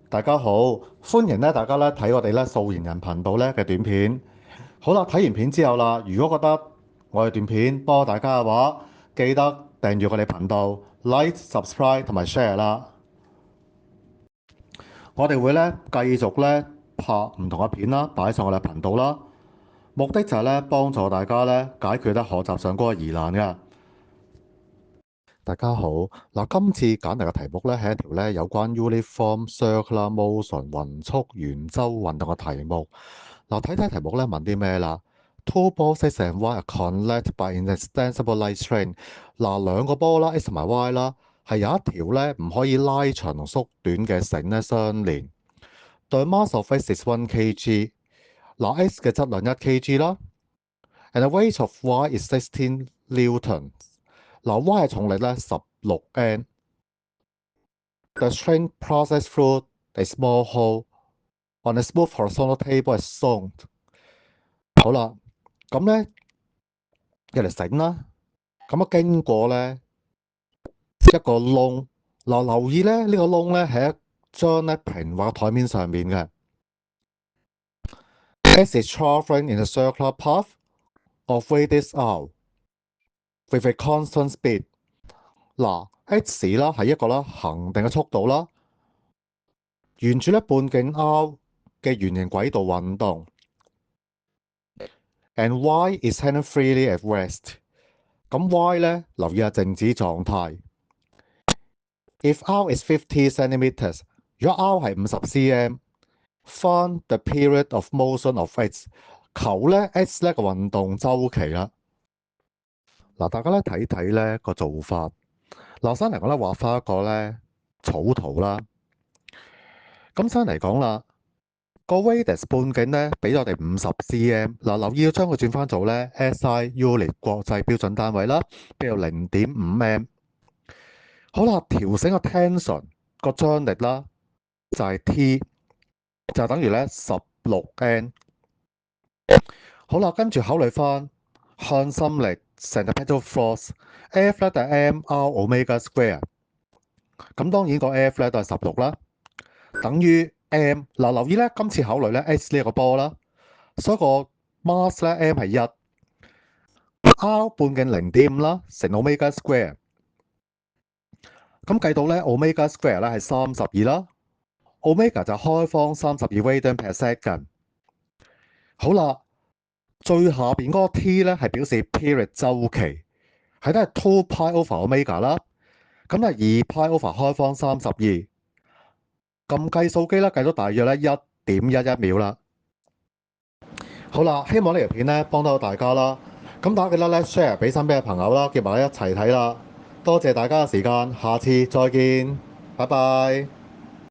大家好，歡迎大家睇我哋素顏人頻道嘅短片。好啦，睇完片之後啦，如果覺得我哋段片幫到大家嘅話，記得訂閱我哋頻道、like、subscribe 同埋 share 啦。我哋會繼續拍唔同嘅片啦，擺上我哋頻道啦。目的就係幫助大家解決學習上嗰個疑難嘅。大家好，嗱，今次揀嚟嘅題目係一條有關 Uniform Circular Motion 勻速圓周運動嘅題目。嗱，睇睇題目問啲咩啦？Two balls X and Y are connected by an extensible light string。嗱，兩個波啦 X 同埋 Y 啦，係有一條唔可以拉長同縮短嘅繩相連。The mass of X is 1 kg。嗱，X 嘅質量1 kg 啦，and the weight of Y is 16 Newton。嗱，Y 嘅重力16N。The string passes through a small hole on a smooth horizontal table as shown。好啦，咁有條繩啦，咁經過一個窿。嗱，留意呢個窿係一張平滑台面上面嘅。X is traveling in a circular path of radius r with a constant speed。嗱，X 啦係一個恒定嘅速度啦，沿住半徑 r 嘅圓形軌道運動。And Y is hanging freely at rest。咁 Y 留意下靜止狀態。If R is 50 centimeters， 如果 R 係50 cm，find the period of motion of X。求X 個運動周期啦。嗱，大家睇睇個做法。嗱，先嚟講畫翻一個草圖啦。咁先嚟講啦，個 radius 半徑俾我哋50 cm。嗱，留意要將佢轉翻做SI unit 國際標準單位啦，比如0.5 m。好啦，調整個 tension 個張力啦，就係 T， 就等於16N。好啦，跟住考慮翻向心力 centripetal force，F 就係 mR omega square。咁當然個 F 都係16啦，等於 M。嗱，留意今次考慮X 呢個波啦，所以個 mass M 係1，R 半徑0.5啦，乘 omega square。咁計到omega square 係32啦，omega 就開方32 radian per second。好啦，最下邊嗰個 T 係表示 period 周期，係都係 2 pi over omega 啦。咁係2 pi over 開方32。撳計數機計到大約1.11秒啦。好啦，希望呢條片幫到大家啦。咁大家記得share 俾身邊嘅朋友啦，結埋一齊睇啦。多謝大家嘅時間，下次再見，拜拜。